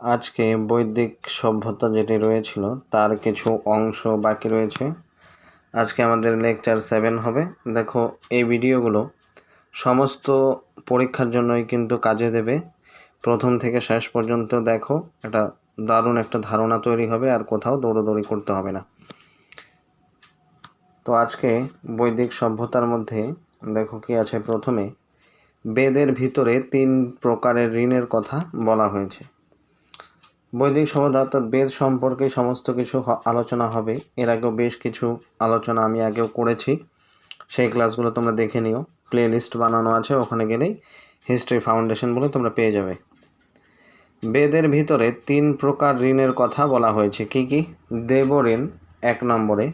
আজকে বৈদিক সভ্যতা যেটি রয়েছিল তার কিছু অংশ বাকি রয়েছে। আজকে আমাদের লেকচার 7 হবে। দেখো, এই ভিডিওগুলো সমস্ত পরীক্ষার জন্যই কিন্তু কাজে দেবে। প্রথম থেকে শেষ পর্যন্ত দেখো, এটা দারুণ একটা ধারণা তৈরি হবে, আর কোথাও দৌড়োদৌড়ি করতে হবে না। তো আজকে বৈদিক সভ্যতার মধ্যে দেখো কি আছে। প্রথমে বেদের ভিতরে 3 প্রকারের ঋণের কথা বলা হয়েছে। বৈদিক সভ্যতা অর্থাৎ বেদ সম্পর্কে সমস্ত কিছু আলোচনা হবে। এর আগেও বেশ কিছু আলোচনা আমি আগেও করেছি, সেই ক্লাসগুলো তোমরা দেখে নিও। প্লে লিস্ট বানানো আছে, ওখানে গেলেই হিস্ট্রি ফাউন্ডেশন বলে তোমরা পেয়ে যাবে। বেদের ভিতরে 3 প্রকার ঋণের কথা বলা হয়েছে। কি কি? দেবঋণ 1 নম্বরে।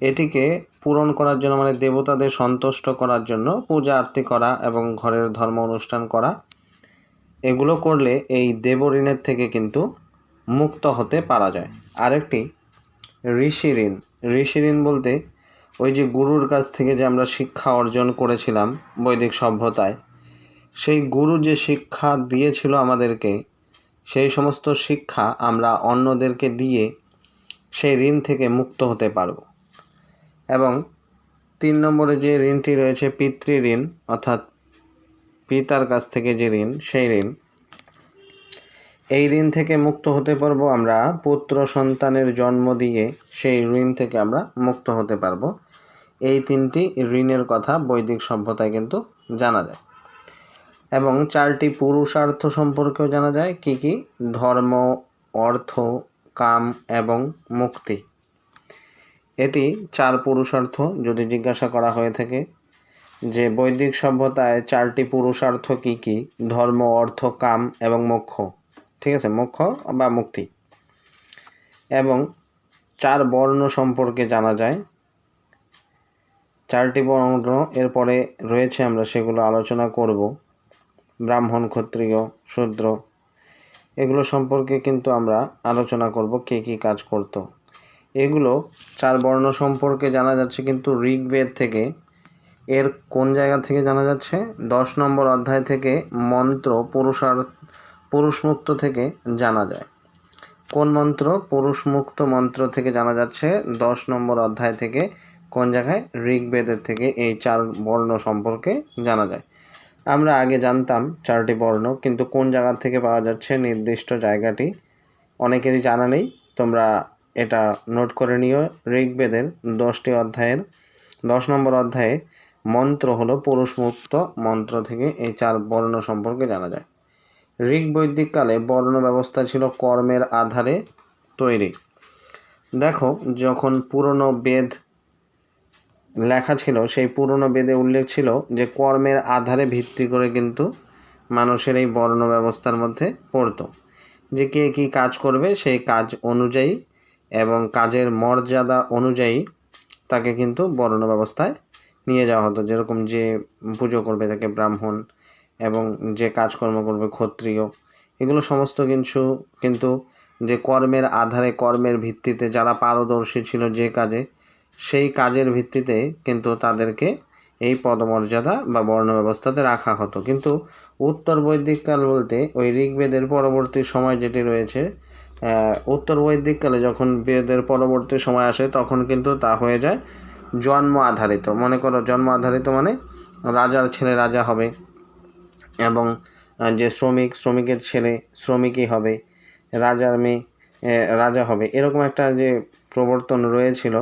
এটিকে পূরণ করার জন্য, মানে দেবতাদের সন্তুষ্ট করার জন্য পূজা আরতি করা এবং ঘরের ধর্ম অনুষ্ঠান করা, এগুলো করলে এই দেবঋণের থেকে কিন্তু মুক্ত হতে পারা যায়। আরেকটি ঋষি ঋণ। ঋষি ঋণ বলতে ওই যে গুরুর কাছ থেকে যে আমরা শিক্ষা অর্জন করেছিলাম বৈদিক সভ্যতায়, সেই গুরু যে শিক্ষা দিয়েছিল আমাদেরকে, সেই সমস্ত শিক্ষা আমরা অন্যদেরকে দিয়ে সেই ঋণ থেকে মুক্ত হতে পারব। এবং 3 নম্বরে যে ঋণটি রয়েছে পিতৃ ঋণ, অর্থাৎ পিতার কাছ থেকে যে ঋণ, সেই ঋণ। এই ঋণ থেকে মুক্ত হতে পারবো আমরা পুত্র সন্তানের জন্ম দিয়ে, সেই ঋণ থেকে আমরা মুক্ত হতে পারবো। এই 3টি ঋণের কথা বৈদিক সভ্যতায় কিন্তু জানা যায়। এবং 4টি পুরুষার্থ সম্পর্কেও জানা যায়। কি কি? ধর্ম, অর্থ, কাম এবং মুক্তি। এটি 4 পুরুষার্থ। যদি জিজ্ঞাসা করা হয়ে থাকে যে বৈদিক সভ্যতায় 4টি পুরুষার্থ কি কি, ধর্ম, অর্থ, কাম এবং মোক্ষ, ঠিক আছে, মোক্ষ বা মুক্তি। এবং 4 বর্ণ সম্পর্কে জানা যায়। 4টি বর্ণ এরপরে রয়েছে, আমরা সেগুলো আলোচনা করব। ব্রাহ্মণ, ক্ষত্রিয়, শূদ্র, এগুলো সম্পর্কে কিন্তু আমরা আলোচনা করব, কে কী কাজ করত। এগুলো 4 বর্ণ সম্পর্কে জানা যাচ্ছে কিন্তু ঋগ্বেদ থেকে। এর কোন জায়গা থেকে জানা যাচ্ছে? 10 নম্বর অধ্যায় থেকে মন্ত্র পুরুষমুক্ত থেকে জানা যায়। কোন মন্ত্র? পুরুষমুক্ত মন্ত্র থেকে জানা যাচ্ছে 10 নম্বর অধ্যায় থেকে। কোন জায়গায়? ঋগ্বেদের থেকে এই 4 বর্ণ সম্পর্কে জানা যায়। আমরা আগে জানতাম 4টি বর্ণ, কিন্তু কোন জায়গা থেকে পাওয়া যাচ্ছে নির্দিষ্ট জায়গাটি অনেকেরই জানা নেই। তোমরা এটা নোট করে নিও। ঋগ্বেদের 10টি অধ্যায়ের 10 নম্বর অধ্যায়ে মন্ত্র হলো পুরুষমুক্ত মন্ত্র থেকে এই 4 বর্ণ সম্পর্কে জানা যায়। ঋগ বৈদিক কালে বর্ণ ব্যবস্থা ছিল কর্মের আধারে তৈরি। দেখো, যখন পুরনো বেদ লেখা ছিল, সেই পুরনো বেদে উল্লেখ ছিল যে কর্মের আধারে ভিত্তি করে কিন্তু মানুষের এই বর্ণ ব্যবস্থার মধ্যে পড়তো, যে কে কী কাজ করবে সেই কাজ অনুযায়ী এবং কাজের মর্যাদা অনুযায়ী তাকে কিন্তু বর্ণ ব্যবস্থায় নিয়ে যাওয়া হতো। যেরকম যে পুজো করবে তাকে ব্রাহ্মণ, এবং যে কাজকর্ম করবে ক্ষত্রিয়। এগুলো সমস্ত কিছু কিন্তু যে কর্মের আধারে, কর্মের ভিত্তিতে যারা পারদর্শী ছিল যে কাজে, সেই কাজের ভিত্তিতে কিন্তু তাদেরকে এই পদমর্যাদা বা বর্ণ ব্যবস্থাতে রাখা হতো। কিন্তু উত্তর বৈদিক কাল বলতে ওই ঋগ্বেদের পরবর্তী সময় যেটি রয়েছে, উত্তর বৈদিক কালে যখন বেদের পরবর্তী সময় আসে, তখন কিন্তু তা হয়ে যায় জন্ম আধারিত। মনে করো জন্ম আধারিত মানে রাজার ছেলে রাজা হবে, এবং যে শ্রমিকের ছেলে শ্রমিকই হবে, রাজার মেয়ে রাজা হবে। এরকম একটা যে প্রবর্তন রয়েছিল,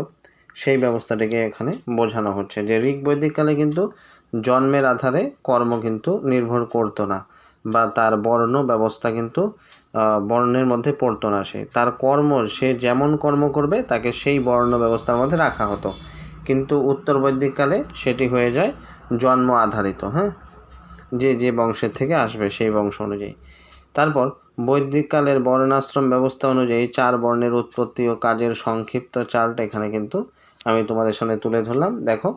সেই ব্যবস্থাটিকে এখানে বোঝানো হচ্ছে। যে ঋগ বৈদিককালে কিন্তু জন্মের আধারে কর্ম কিন্তু নির্ভর করতো না, বা তার বর্ণ ব্যবস্থা কিন্তু বর্ণের মধ্যে পড়তো না। সে তার কর্ম, সে যেমন কর্ম করবে তাকে সেই বর্ণ ব্যবস্থার মধ্যে রাখা হতো। কিন্তু উত্তর বৈদিককালে সেটি হয়ে যায় জন্ম আধারিত। হ্যাঁ, যে বংশের থেকে আসবে সেই বংশ অনুযায়ী। তারপর বৈদিককালের বর্ণাশ্রম ব্যবস্থা অনুযায়ী 4 বর্ণের উৎপত্তি ও কাজের সংক্ষিপ্ত চার্ট এখানে কিন্তু আমি তোমাদের সামনে তুলে ধরলাম। দেখো,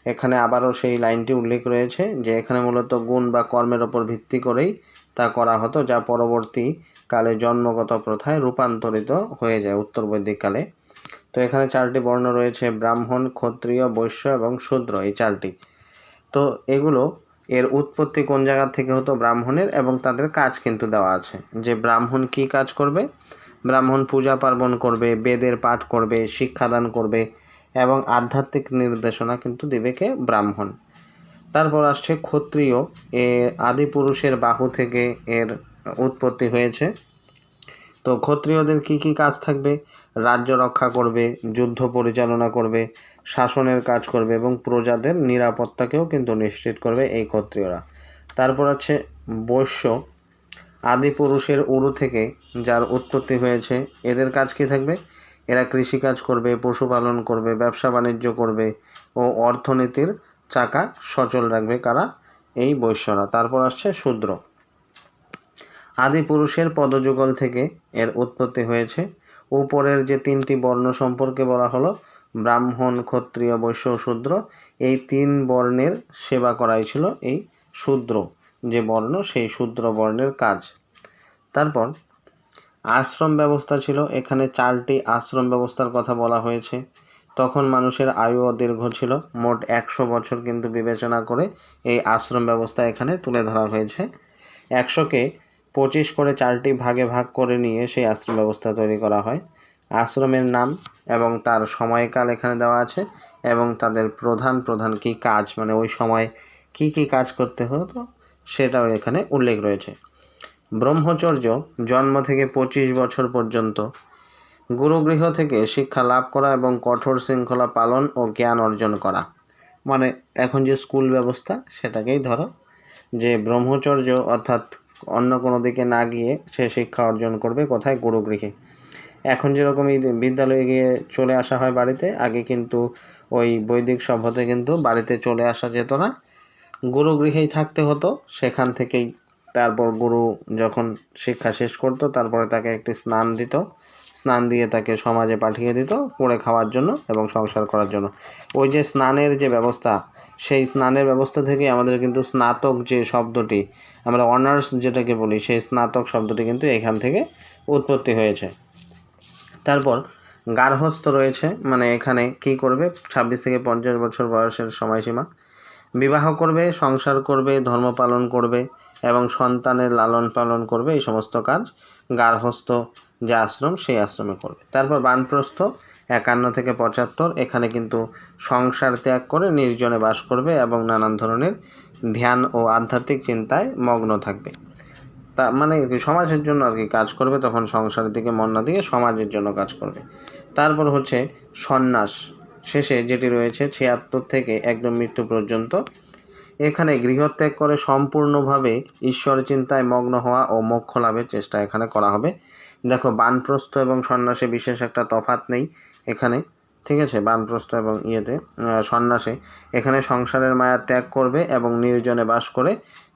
এখানে আবারও সেই লাইনটি উল্লেখ রয়েছে যে এখানে মূলত গুণ বা কর্মের ওপর ভিত্তি করেই তা করা হতো, যা পরবর্তীকালে জন্মগত প্রথায় রূপান্তরিত হয়ে যায় উত্তর বৈদিককালে। তো এখানে 4টি বর্ণ রয়েছে, ব্রাহ্মণ, ক্ষত্রিয়, বৈশ্য এবং শূদ্র, এই 4টি। তো এগুলো এর উৎপত্তি কোন জায়গা থেকে হতো? ব্রাহ্মণের, এবং তাদের কাজ কিন্তু দেওয়া আছে যে ব্রাহ্মণ কি কাজ করবে। ব্রাহ্মণ পূজা পার্বণ করবে, বেদের পাঠ করবে, শিক্ষাদান করবে এবং আধ্যাত্মিক নির্দেশনা কিন্তু দেবে কে? ব্রাহ্মণ। তারপর আসছে ক্ষত্রিয়। আদি পুরুষের বাহু থেকে এর উৎপত্তি হয়েছে। তো ক্ষত্রিয়দের কি কি কাজ থাকবে? রাজ্য রক্ষা করবে, যুদ্ধ পরিচালনা করবে, শাসনের কাজ করবে এবং প্রজাদের নিরাপত্তাকেও কিন্তু নিশ্চিত করবে এই ক্ষত্রিয়রা। তারপর আছে বৈশ্য। আদি পুরুষের উরু থেকে যার উৎপত্তি হয়েছে, এদের কাজ কি থাকবে? এরা কৃষিকাজ করবে, পশুপালন করবে, ব্যবসা বাণিজ্য করবে ও অর্থনীতির চাকা সচল রাখবে। কারা? এই বৈশ্যরা। তারপর আসছে শূদ্র। আদি পুরুষের পদযুগল থেকে এর উৎপত্তি হয়েছে। উপরের যে তিনটি বর্ণ সম্পর্কে বলা হলো, ব্রাহ্মণ, ক্ষত্রিয়, বৈশ্য ও শূদ্র, এই তিন বর্ণের সেবা করাই ছিল এই শূদ্র যে বর্ণ, সেই শূদ্র বর্ণের কাজ। তারপর আশ্রম ব্যবস্থা ছিল। এখানে 4টি আশ্রম ব্যবস্থার কথা বলা হয়েছে। তখন মানুষের আয়ু দীর্ঘ ছিল, মোট 100 বছর কিন্তু বিবেচনা করে এই আশ্রম ব্যবস্থা এখানে তুলে ধরা হয়েছে। 100কে 25 করে 4টি ভাগে ভাগ করে নিয়ে সেই আশ্রম ব্যবস্থা তৈরি করা হয়। আশ্রমের নাম এবং তার সময়কাল এখানে দেওয়া আছে এবং তাদের প্রধান প্রধান কি কাজ, মানে ওই সময় কি কি কাজ করতে হতো সেটাও এখানে উল্লেখ রয়েছে। ব্রহ্মচর্য, জন্ম থেকে 25 বছর পর্যন্ত গুরুগৃহ থেকে শিক্ষা লাভ করা এবং কঠোর শৃঙ্খলা পালন ও জ্ঞান অর্জন করা। মানে এখন যে স্কুল ব্যবস্থা সেটাকেই ধরো, যে ব্রহ্মচর্য অর্থাৎ অন্য কোনো দিকে না গিয়ে সে শিক্ষা অর্জন করবে কোথায়? গুরুগৃহে। এখন যেরকম এই বিদ্যালয়ে গিয়ে চলে আসা হয় বাড়িতে, আগে কিন্তু ওই বৈদিক সভ্যতায় কিন্তু বাড়িতে চলে আসা যেত না, গুরুগৃহেই থাকতে হতো। সেখান থেকেই তারপর গুরু যখন শিক্ষা শেষ করতো তারপরে তাকে একটি স্নান দিত, স্নান দিয়ে তাকে সমাজে পাঠিয়ে দিত পড়ে খাওয়ার জন্য এবং সংসার করার জন্য। ওই যে স্নানের যে ব্যবস্থা, সেই স্নানের ব্যবস্থা থেকে আমাদের কিন্তু স্নাতক যে শব্দটি, আমরা অনার্স যেটাকে বলি, সেই স্নাতক শব্দটি কিন্তু এখান থেকে উৎপত্তি হয়েছে। তারপর গার্হস্থ্য রয়েছে, মানে এখানে কি করবে? 26 থেকে 50 বছর বয়সের সময়সীমা। বিবাহ করবে, সংসার করবে, ধর্ম পালন করবে এবং সন্তানের লালন পালন করবে, এই সমস্ত কাজ গার্হস্থ্য যে আশ্রম সেই আশ্রমে করবে। তারপর বানপ্রস্থ 51 থেকে 75, এখানে কিন্তু সংসার ত্যাগ করে নির্জনে বাস করবে এবং নানান ধরনের ধ্যান ও আধ্যাত্মিক চিন্তায় মগ্ন থাকবে। তা মানে সমাজের জন্য আর কি কাজ করবে, তখন সংসারের দিকে মন না দিয়ে সমাজের জন্য কাজ করবে। তারপর হচ্ছে সন্ন্যাস, শেষে যেটি রয়েছে 76 থেকে একদম মৃত্যু পর্যন্ত। এখানে গৃহত্যাগ করে সম্পূর্ণভাবে ঈশ্বর চিন্তায় মগ্ন হওয়া ও মোক্ষ লাভের চেষ্টা এখানে করা হবে। দেখো, বানপ্রস্থ এবং সন্ন্যাসে বিশেষ একটা তফাৎ নেই এখানে, ঠিক আছে? বানপ্রস্থ এবং সন্ন্যাসে এখানে সংসারের মায়া ত্যাগ করবে এবং নির্জনে বাস করে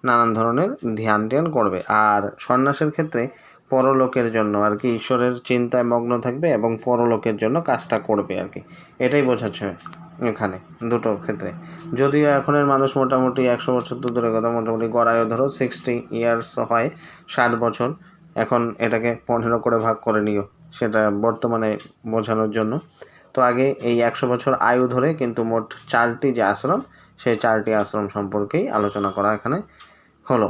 নানান ধরনের ধ্যান করবে। আর সন্ন্যাসের ক্ষেত্রে পরলোকের জন্য আর কি ঈশ্বরের চিন্তায় মগ্ন থাকবে এবং পরলোকের জন্য কাজটা করবে আর কি, এটাই বোঝাচ্ছে এখানে দুটো ক্ষেত্রে। যদিও এখনের মানুষ মোটামুটি 100 বছর তো দূরের কথা, মোটামুটি গড়ায়ও ধরো 60 ইয়ার্স হয়, 60 বছর। এখন এটাকে 15 করে ভাগ করে নিও, সেটা বর্তমানে বোঝানোর জন্য। তো আগে এই 100 বছর আয়ু ধরে কিন্তু মোট 4টি যে আশ্রম, সেই 4টি আশ্রম সম্পর্কেই আলোচনা করা এখানে হলো।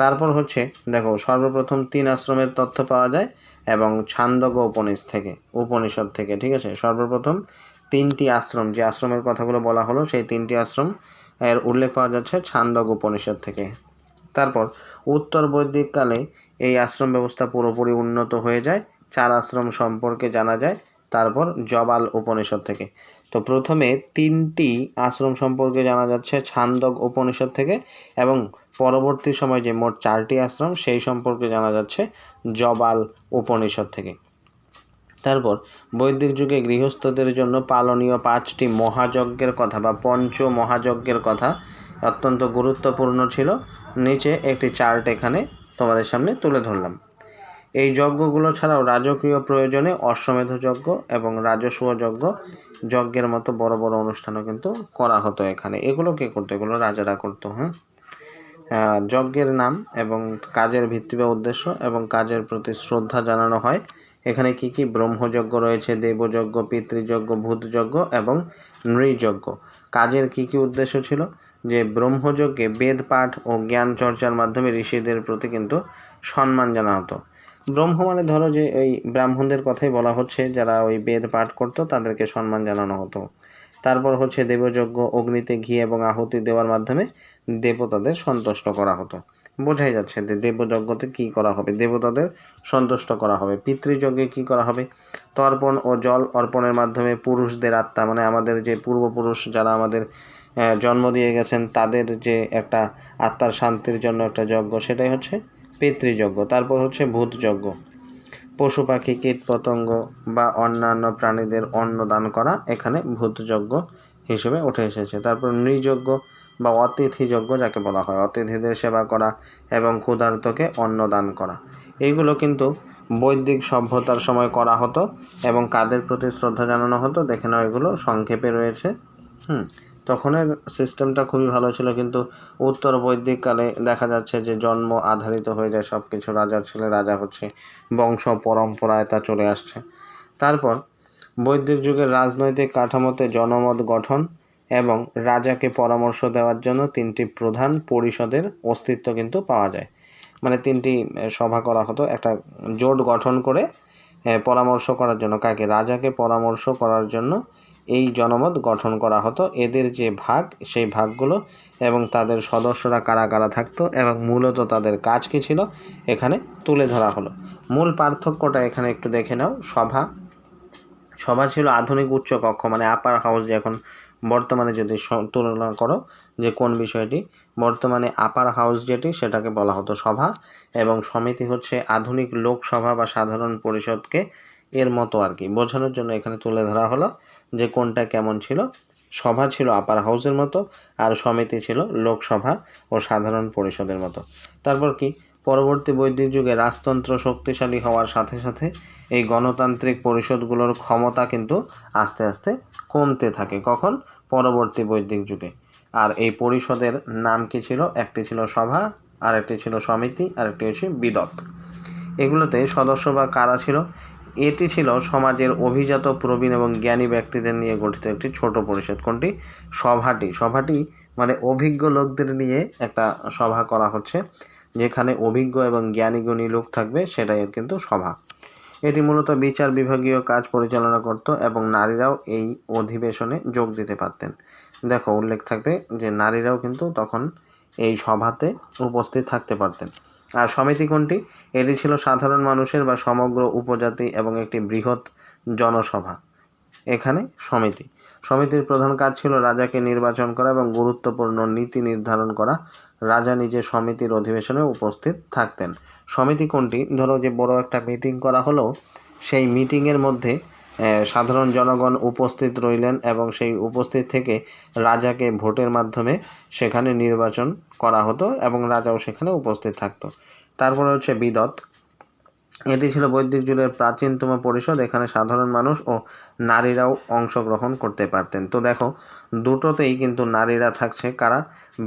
তারপর হচ্ছে দেখো, সর্বপ্রথম 3 আশ্রমের তথ্য পাওয়া যায় এবং ছান্দোগ্য উপনিষদ থেকে, ঠিক আছে? সর্বপ্রথম 3টি আশ্রম, যে আশ্রমের কথাগুলো বলা হলো সেই 3টি আশ্রম এর উল্লেখ পাওয়া যাচ্ছে ছান্দোগ্য উপনিষদ থেকে। তারপর উত্তর বৈদিক কালে এই আশ্রম ব্যবস্থা পুরোপুরি উন্নত হয়ে যায়, 4 আশ্রম সম্পর্কে জানা যায় তারপর জবাল উপনিষদ থেকে। তো প্রথমে 3টি আশ্রম সম্পর্কে জানা যাচ্ছে ছান্দোগ্য উপনিষদ থেকে এবং পরবর্তী সময় যে মোট 4টি আশ্রম সেই সম্পর্কে জানা যাচ্ছে জবাল উপনিষদ থেকে। তারপর বৈদিক যুগে গৃহস্থদের জন্য পালনীয় 5টি মহাযজ্ঞের কথা বা পঞ্চ মহাযজ্ঞের কথা অত্যন্ত গুরুত্বপূর্ণ ছিল। নিচে একটি চার্ট এখানে তোমাদের সামনে তুলে ধরলাম। এই যজ্ঞগুলো ছাড়াও রাজকীয় প্রয়োজনে অশ্বমেধ যজ্ঞ এবং রাজসূয় যজ্ঞের মতো বড় বড় অনুষ্ঠানও কিন্তু করা হতো এখানে। এগুলো কে করতো? এগুলো রাজারা করতো। যজ্ঞের নাম এবং কাজের ভিত্তি বা উদ্দেশ্য এবং কাজের প্রতি শ্রদ্ধা জানানো হয়। এখানে কি কি? ব্রহ্মযজ্ঞ রয়েছে, দেবযজ্ঞ, পিতৃযজ্ঞ, ভূতযজ্ঞ এবং নৃযজ্ঞ। কাজের কি কি উদ্দেশ্য ছিল? যে ব্রহ্মযজ্ঞে বেদ পাঠ ও জ্ঞান চর্চার মাধ্যমে ঋষিদের প্রতি কিন্তু সম্মান জানা হতো। ব্রহ্ম মানে ধরো যে ওই ব্রাহ্মণদের কথাই বলা হচ্ছে, যারা ওই বেদ পাঠ করতো তাদেরকে সম্মান জানানো হতো। তারপর হচ্ছে দেবযজ্ঞ, অগ্নিতে ঘি এবং আহুতি দেওয়ার মাধ্যমে দেবতাদের সন্তুষ্ট করা হতো। বোঝাই যাচ্ছে যে দেবযজ্ঞতে কি করা হবে, দেবতাদের সন্তুষ্ট করা হবে। পিতৃযজ্ঞে কি করা হবে, তর্পণ ও জল অর্পণের মাধ্যমে পুরুষদের আত্মা, মানে আমাদের যে পূর্বপুরুষ যারা আমাদের জন্ম দিয়ে গেছেন তাদের যে একটা আত্মার শান্তির জন্য একটা যজ্ঞ, সেটাই হচ্ছে পিতৃযজ্ঞ। তারপর হচ্ছে ভূতযজ্ঞ, পশু পাখি কীট পতঙ্গ বা অন্যান্য প্রাণীদের অন্ন দান করা এখানে ভূতযজ্ঞ হিসেবে উঠে এসেছে। তারপর নৃযজ্ঞ বা অতিথিযজ্ঞ যাকে বলা হয়, অতিথিদের সেবা করা এবং ক্ষুধার্তকে অন্ন দান করা, এইগুলো কিন্তু বৈদিক সভ্যতার সময় করা হতো এবং কাদের প্রতি শ্রদ্ধা জানানো হতো দেখে নাও, এগুলো সংক্ষেপে রয়েছে। তখনের সিস্টেমটা খুবই ভালো ছিল, কিন্তু উত্তর বৈদিক কালে দেখা যাচ্ছে যে জন্ম আধারিত হয়ে যায় সব কিছু, রাজার ছেলে রাজা হচ্ছে, বংশ পরম্পরায় তা চলে আসছে। তারপর বৈদিক যুগের রাজনৈতিক কাঠামোতে জনমত গঠন এবং রাজাকে পরামর্শ দেওয়ার জন্য তিনটি প্রধান পরিষদের অস্তিত্ব কিন্তু পাওয়া যায়। মানে তিনটি সভা করা হতো, একটা জোট গঠন করে পরামর্শ করার জন্য, কাকে, রাজাকে পরামর্শ করার জন্য এই জনমত গঠন করা হতো। এদের যে ভাগ, সেই ভাগগুলো এবং তাদের সদস্যরা কারা কারা থাকতো এবং মূলত তাদের কাজ কী ছিল এখানে তুলে ধরা হলো। মূল পার্থক্যটা এখানে একটু দেখে নাও। সভা ছিল আধুনিক উচ্চ কক্ষ, মানে আপার হাউস, যে এখন বর্তমানে যদি তুলনা করো যে কোন বিষয়টি, বর্তমানে আপার হাউস যেটি সেটাকে বলা হতো সভা, এবং সমিতি হচ্ছে আধুনিক লোকসভা বা সাধারণ পরিষদকে এর মতো আর কি বোঝানোর জন্য এখানে তুলে ধরা হলো যে কোনটা কেমন ছিল। সভা ছিল আপার হাউসের মতো আর সমিতি ছিল লোকসভা ও সাধারণ পরিষদের মতো। তারপর কি, পরবর্তী বৈদিক যুগে রাজতন্ত্র শক্তিশালী হওয়ার সাথে সাথে এই গণতান্ত্রিক পরিষদগুলোর ক্ষমতা কিন্তু আস্তে আস্তে কমতে থাকে। কখন? পরবর্তী বৈদিক যুগে। আর এই পরিষদের নাম কি ছিল? একটি ছিল সভা, আর একটি ছিল সমিতি, আর একটি হচ্ছে বিদত। এগুলোতে সদস্য বা কারা ছিল? এটি ছিল সমাজের অভিজাত, প্রবীণ এবং জ্ঞানী ব্যক্তিদের নিয়ে গঠিত একটি ছোট পরিষদ। কোনটি? সভাটি মানে অভিজ্ঞ লোকদের নিয়ে একটা সভা করা হচ্ছে, যেখানে অভিজ্ঞ এবং জ্ঞানীগুণী লোক থাকবে, সেটাই কিন্তু সভা। এটি মূলত বিচার বিভাগীয় কাজ পরিচালনা করত এবং নারীরাও এই অধিবেশনে যোগ দিতে পারতেন। দেখো, উল্লেখ থাকবে যে নারীরাও কিন্তু তখন এই সভাতে উপস্থিত থাকতে পারতেন। আর সমিতি কোনটি? এটি ছিল সাধারণ মানুষের বা সমগ্র উপজাতি এবং একটি বৃহৎ জনসভা। এখানে সমিতির প্রধান কাজ ছিল রাজাকে নির্বাচন করা এবং গুরুত্বপূর্ণ নীতি নির্ধারণ করা। রাজা নিজে সমিতির অধিবেশনে উপস্থিত থাকতেন। সমিতি কোনটি? ধরো যে বড় একটা মিটিং করা হলো, সেই মিটিংয়ের মধ্যে সাধারণ জনগণ উপস্থিত রইলেন এবং সেই উপস্থিত থেকে রাজাকে ভোটের মাধ্যমে সেখানে নির্বাচন করা হতো এবং রাজাও সেখানে উপস্থিত থাকতো। তারপরে হচ্ছে বিদত। এটি ছিল বৈদিক যুগের প্রাচীনতম পরিষদ। এখানে সাধারণ মানুষ ও নারীরাও অংশগ্রহণ করতে পারতেন। তো দেখো, দুটোতেই কিন্তু নারীরা থাকছে। কারা?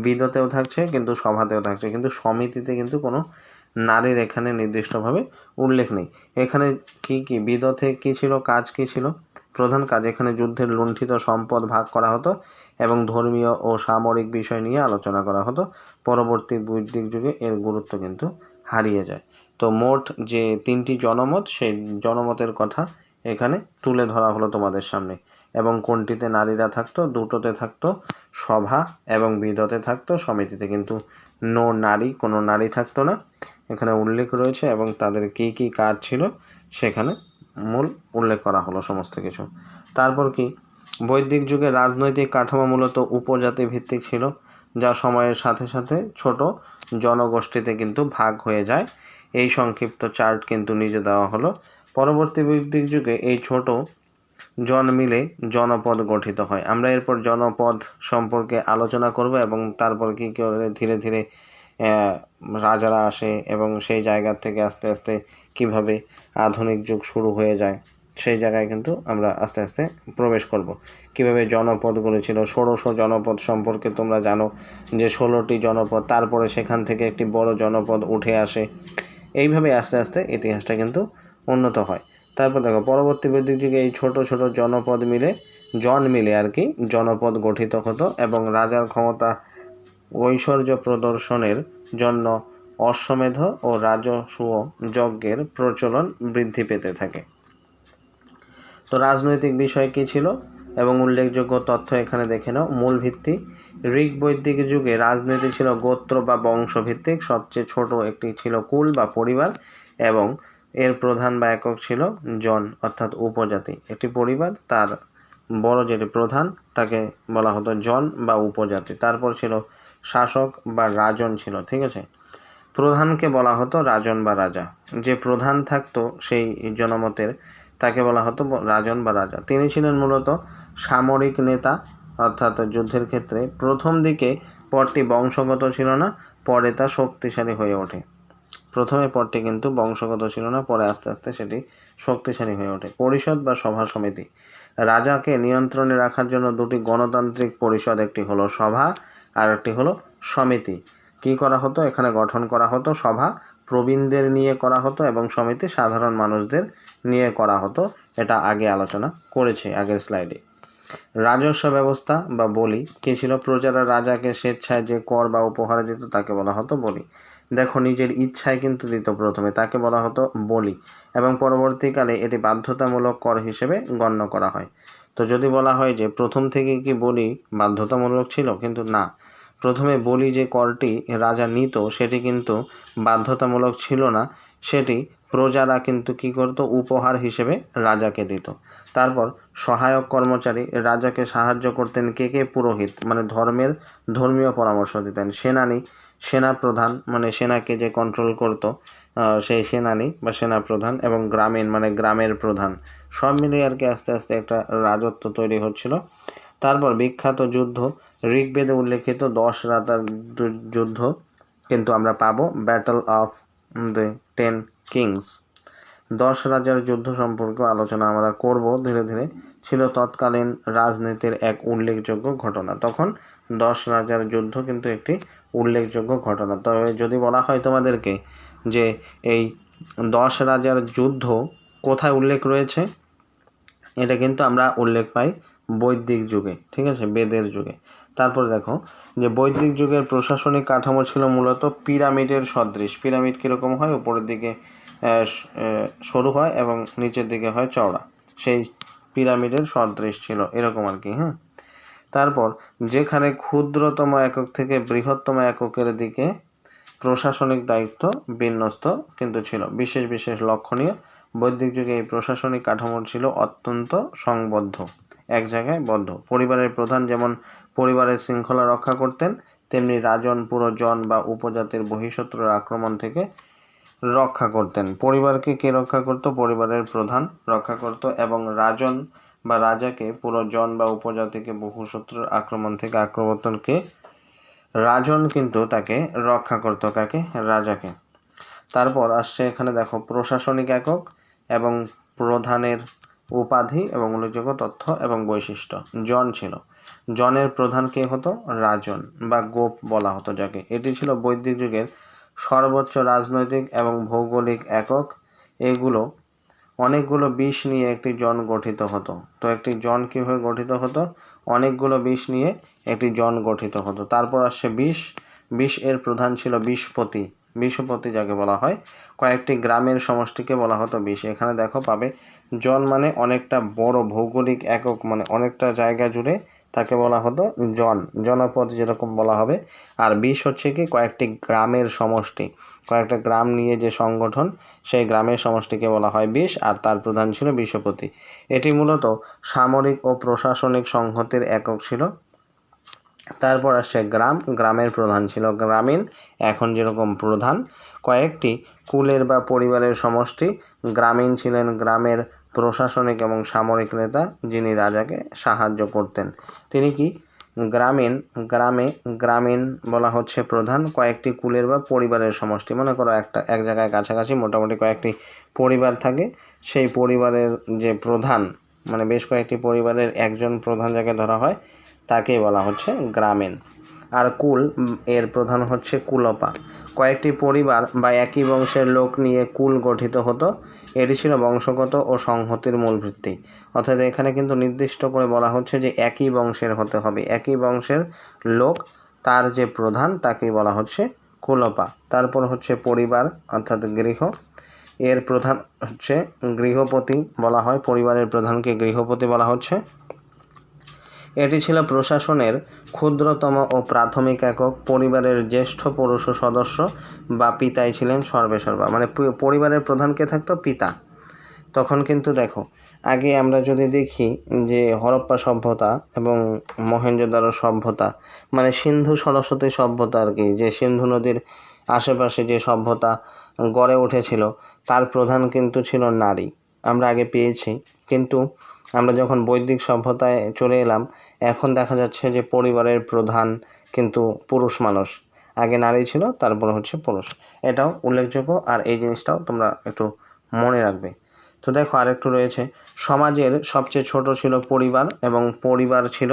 বিদতেও থাকছে, কিন্তু সভাতেও থাকছে, কিন্তু সমিতিতে কিন্তু কোনো নারীর এখানে নির্দিষ্টভাবে উল্লেখ নেই। এখানে কি বিদতে কি ছিল, কাজ কি ছিল? প্রধান কাজ, এখানে যুদ্ধের লুণ্ঠিত সম্পদ ভাগ করা হতো এবং ধর্মীয় ও সামরিক বিষয় নিয়ে আলোচনা করা হতো। পরবর্তী বৈদিক যুগে এর গুরুত্ব কিন্তু হারিয়ে যায়। তো মোট যে তিনটি জনমত, সেই জনমতের কথা এখানে তুলে ধরা হলো তোমাদের সামনে। এবং কোনটিতে নারীরা থাকতো? দুটোতে থাকতো, সভা এবং বিদতে থাকতো, সমিতিতে কিন্তু কোনো নারী থাকতো না। এখানে উল্লেখ রয়েছে এবং তাদের কি কি কাজ ছিল সেখানে মূল উল্লেখ করা হলো সমস্ত কিছু। তারপর কি, বৈদিক যুগে রাজনৈতিক কাঠামো মূলত উপজাতি ভিত্তিক ছিল, যা সময়ের সাথে সাথে ছোট জনগোষ্ঠীতে কিন্তু ভাগ হয়ে যায়। এই সংক্ষিপ্ত চার্ট কিন্তু নিচে দেওয়া হলো। পরবর্তী বৈদিক যুগে এই ছোট জন মিলে জনপদ গঠিত হয়। আমরা এরপর জনপদ সম্পর্কে আলোচনা করব এবং তারপর কি করে ধীরে ধীরে রাজারা আসে এবং সেই জায়গা থেকে আস্তে আস্তে কিভাবে আধুনিক যুগ শুরু হয়ে যায়, সেই জায়গায় কিন্তু আমরা আস্তে আস্তে প্রবেশ করব। কিভাবে জনপদগুলো ছিল, 16 জনপদ সম্পর্কে তোমরা জানো যে 16টি জনপদ, তারপরে সেখান থেকে একটি বড় জনপদ উঠে আসে। এইভাবে আস্তে আস্তে ইতিহাসটা কিন্তু উন্নত হয়। তারপর দেখো, পরবর্তী বৈদিক যুগে এই ছোট ছোট জনপদ মিলে আর কি জনপদ গঠিত হতো এবং রাজার ক্ষমতা ঐশ্বর্য প্রদর্শনের জন্য অশ্বমেধ ও রাজসূয় যজ্ঞের প্রচলন বৃদ্ধি পেতে থাকে। তো রাজনৈতিক বিষয় কী ছিল এবং উল্লেখযোগ্য তথ্য এখানে দেখে নাও। মূল ভিত্তি, ঋগ বৈদিক যুগে রাজনীতি ছিল গোত্র বা বংশভিত্তিক। সবচেয়ে ছোট একটি ছিল কুল বা পরিবার এবং এর প্রধান বা একক ছিল জন অর্থাৎ উপজাতি। একটি পরিবার তার বড় যেটি প্রধান তাকে বলা হতো জন বা উপজাতি। তারপর ছিল শাসক বা রাজন ছিল, ঠিক আছে। প্রধানকে বলা হতো রাজন বা রাজা। যে প্রধান থাকতো সেই জনমতের তাকে বলা হতো রাজন বা রাজা। তিনি ছিলেন মূলত সামরিক নেতা, অর্থাৎ যুদ্ধের ক্ষেত্রে প্রথম দিকে পদটি বংশগত ছিল না, পরে তা শক্তিশালী হয়ে ওঠে। প্রথমে পদটি কিন্তু বংশগত ছিল না, পরে আস্তে আস্তে সেটি শক্তিশালী হয়ে ওঠে। পরিষদ বা সভা সমিতি, রাজাকে নিয়ন্ত্রণে রাখার জন্য দুটি গণতান্ত্রিক পরিষদ, একটি হলো সভা আর একটি হলো সমিতি। কি করা হতো এখানে? গঠন করা হতো। সভা প্রবীণদের নিয়ে করা হতো এবং সমিতি সাধারণ মানুষদের নিয়ে করা হতো। এটা আগে আলোচনা করেছি আগের স্লাইডে। রাজস্ব ব্যবস্থা বা বলি কী ছিল? প্রজারা রাজাকে স্বেচ্ছায় যে কর বা উপহার দিত তাকে বলা হতো বলি। দেখো, নিজের ইচ্ছায় কিন্তু দিত প্রথমে, তাকে বলা হতো বলি, এবং পরবর্তীকালে এটি বাধ্যতামূলক কর হিসেবে গণ্য করা হয়। তো যদি বলা হয় যে প্রথম থেকে কি বলি বাধ্যতামূলক ছিল, কিন্তু না। প্রথমে বলি যে করটি রাজা নিত সেটি কিন্তু বাধ্যতামূলক ছিল না, সেটি প্রজারা কিন্তু কি করত? উপহার হিসেবে রাজাকে দিত। তারপর সহায়ক কর্মচারী, রাজাকে সাহায্য করতেন কে কে? পুরোহিত, মানে ধর্মীয় পরামর্শ দিতেন। সেনানী, সেনা প্রধান, মানে সেনাকে যে কন্ট্রোল করত সেই সেনানী বা সেনা প্রধান, এবং গ্রামীণ মানে গ্রামের প্রধান। সব মিলিয়ে আর কি আস্তে আস্তে একটা রাজত্ব তৈরি হচ্ছিল। তারপর বিখ্যাত যুদ্ধ, ঋগ্বেদে উল্লেখিত 10 রাজার যুদ্ধ কিন্তু আমরা পাবো ব্যাটল অফ দ্য 10 কিংস। 10 রাজার যুদ্ধ সম্পর্কে আলোচনা আমরা করব ধীরে ধীরে। ছিল তৎকালীন রাজনীতির এক উল্লেখযোগ্য ঘটনা। তখন 10 রাজার যুদ্ধ কিন্তু একটি উল্লেখযোগ্য ঘটনা। তবে যদি বলা হয় তোমাদেরকে যে এই 10 রাজার যুদ্ধ কোথায় উল্লেখ রয়েছে, এটা কিন্তু আমরা উল্লেখ পাই বৈদিক যুগে, ঠিক আছে, বেদের যুগে। তারপর দেখো যে বৈদিক যুগের প্রশাসনিক কাঠামো ছিল মূলত পিরামিডের সদৃশ। পিরামিড কীরকম হয়? উপরের দিকে সরু হয় এবং নিচের দিকে হয় চওড়া, সেই পিরামিডের সদৃশ ছিল এরকম আর কি। হ্যাঁ, তারপর যেখানে ক্ষুদ্রতম একক থেকে বৃহত্তম এককের দিকে প্রশাসনিক দায়িত্ব বিন্যস্ত কিন্তু ছিল। বিশেষ বিশেষ লক্ষণীয়, বৈদিক যুগে এই প্রশাসনিক কাঠামো ছিল অত্যন্ত সংবদ্ধ, এক জায়গায় বদ্ধ। পরিবারের প্রধান যেমন পরিবারের শৃঙ্খলা রক্ষা করতেন, তেমনি রাজন পুরো জন বা উপজাতির বহিঃশত্রুর আক্রমণ থেকে রক্ষা করতেন। পরিবারকে কে রক্ষা করত? পরিবারের প্রধান রক্ষা করত, এবং রাজন বা রাজাকে পুরো জন বা উপজাতিকে বহিঃশত্রুর আক্রমণ থেকে আক্রমণকে রাজন কিন্তু তাকে রক্ষা করত। কাকে? রাজাকে। তারপর আসছে এখানে দেখো প্রশাসনিক একক এবং প্রধানের উপাধি এবং উল্লেখযোগ্য তথ্য এবং বৈশিষ্ট্য। জন ছিল, জনের প্রধান কে হতো? রাজন বা গোপ বলা হতো যাকে। এটি ছিল বৈদিক যুগের সর্বোচ্চ রাজনৈতিক এবং ভৌগোলিক একক। এগুলো অনেকগুলো বিষ নিয়ে একটি জন গঠিত হতো। তো একটি জন কীভাবে গঠিত হতো? অনেকগুলো বিষ নিয়ে একটি জন গঠিত হতো। তারপর আসছে বিষ এর প্রধান ছিল বিষপতি। বিষপতি যাকে বলা হয়। কয়েকটি গ্রামের সমষ্টিকে বলা হতো বিষ। এখানে দেখো পাবে জন মানে অনেকটা বড় ভৌগোলিক একক, মানে অনেকটা জায়গা জুড়ে তাকে বলা হতো জন, জনপদ যেরকম বলা হবে। আর বিষ হচ্ছে কি? কয়েকটি গ্রামের সমষ্টি, কয়েকটা গ্রাম নিয়ে যে সংগঠন, সেই গ্রামের সমষ্টিকে বলা হয় বিষ, আর তার প্রধান ছিল বিষপতি। এটি মূলত সামরিক ও প্রশাসনিক সংহতির একক ছিল। তারপর আসছে গ্রাম, গ্রামের প্রধান ছিল গ্রামীণ, এখন যেরকম প্রধান। কয়েকটি কুলের বা পরিবারের সমষ্টি। গ্রামীণ ছিলেন গ্রামের প্রশাসনিক এবং সামরিক নেতা, যিনি রাজাকে সাহায্য করতেন। তিনি কি? গ্রামীণ বলা হচ্ছে প্রধান। কয়েকটি কুলের বা পরিবারের সমষ্টি, মনে করো এক জায়গায় কাছাকাছি মোটামুটি কয়েকটি পরিবার থাকে, সেই পরিবারের যে প্রধান, মানে বেশ কয়েকটি পরিবারের একজন প্রধান যাকে ধরা হয় তাকেই বলা হচ্ছে গ্রামীণ। আর কুল এর প্রধান হচ্ছে কুলপা। কয়েকটি পরিবার বা একই বংশের লোক নিয়ে কুল গঠিত হতো। এটি ছিল বংশগত ও সংহতির মূল ভিত্তি। অর্থাৎ এখানে কিন্তু নির্দিষ্ট করে বলা হচ্ছে যে একই বংশের হতে হবে, একই বংশের লোক তার যে প্রধান তাকেই বলা হচ্ছে কুলপা। তারপর হচ্ছে পরিবার অর্থাৎ গৃহ, এর প্রধান হচ্ছে গৃহপতি বলা হয়, পরিবারের প্রধানকে গৃহপতি বলা হচ্ছে। এটি ছিল প্রশাসনের ক্ষুদ্রতম ও প্রাথমিক একক। পরিবারের জ্যেষ্ঠ পুরুষ সদস্য বা পিতাই ছিলেন সর্বেসর্বা, মানে পরিবারের প্রধানকে থাকতো পিতা। তখন কিন্তু দেখো, আগে আমরা যদি দেখি যে হরপ্পা সভ্যতা এবং মহেঞ্জোদারো সভ্যতা, মানে সিন্ধু সরস্বতী সভ্যতা আর কি, যে সিন্ধু নদীর আশেপাশে যে সভ্যতা গড়ে উঠেছিল, তার প্রধান কিন্তু ছিল নারী, আমরা আগে পেয়েছি। কিন্তু আমরা যখন বৈদিক সভ্যতায় চলে এলাম, এখন দেখা যাচ্ছে যে পরিবারের প্রধান কিন্তু পুরুষ মানুষ, আগে নারী ছিল, তারপর হচ্ছে পুরুষ। এটাও উল্লেখযোগ্য, আর এই জিনিসটাও তোমরা একটু মনে রাখবে। তো দেখো, আরেকটু রয়েছে, সমাজের সবচেয়ে ছোট ছিল পরিবার, এবং পরিবার ছিল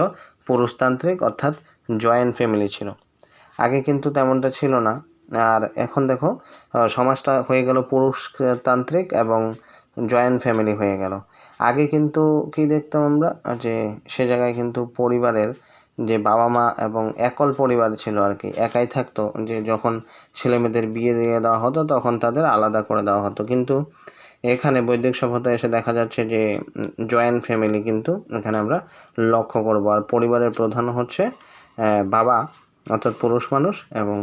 পুরুষতান্ত্রিক, অর্থাৎ জয়েন্ট ফ্যামিলি ছিল। আগে কিন্তু তেমনটা ছিল না, আর এখন দেখো সমাজটা হয়ে গেল পুরুষতান্ত্রিক এবং জয়েন্ট ফ্যামিলি হয়ে গেল। আগে কিন্তু কি দেখতাম আমরা, যে সে জায়গায় কিন্তু পরিবারের যে বাবা মা এবং একল পরিবার ছিল আর কি, একাই থাকতো, যে যখন ছেলেমেয়েদের বিয়ে দিয়ে দেওয়া হতো তখন তাদের আলাদা করে দেওয়া হতো। কিন্তু এখানে বৈদিক সভ্যতায় এসে দেখা যাচ্ছে যে জয়েন্ট ফ্যামিলি কিন্তু এখানে আমরা লক্ষ্য করব। আর পরিবারের প্রধান হচ্ছে বাবা, অর্থাৎ পুরুষ মানুষ, এবং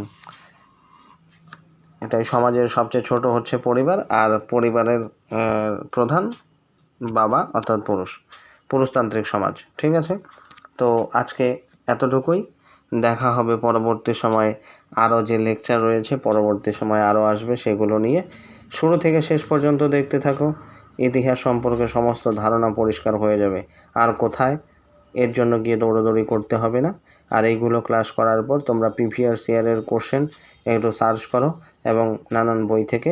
এটাই সমাজের সবচেয়ে ছোট হচ্ছে পরিবার, আর পরিবারের প্রধান বাবা অর্থাৎ পুরুষতান্ত্রিক সমাজ। ঠিক আছে, তো আজকে এতটুকুই। দেখা হবে পরবর্তী সময়ে, আরও যে লেকচার রয়েছে পরবর্তী সময়ে আরও আসবে, সেগুলো নিয়ে শুরু থেকে শেষ পর্যন্ত দেখতে থাকো। ইতিহাস সম্পর্কে সমস্ত ধারণা পরিষ্কার হয়ে যাবে। আর কোথায়, এর জন্য গিয়ে দৌড়াদৌড়ি করতে হবে না। আর এইগুলো ক্লাস করার পর তোমরা প্রিভিয়াস ইয়ারের কোশ্চেন একটু সার্চ করো এবং নানান বই থেকে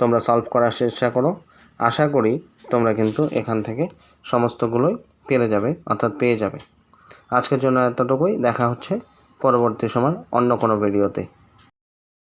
তোমরা সলভ করার চেষ্টা করো। আশা করি তোমরা কিন্তু এখান থেকে সমস্তগুলোই পেয়ে যাবে। আজকের জন্য এতটুকুই। দেখা হচ্ছে পরবর্তী সময় অন্য কোনো ভিডিওতে।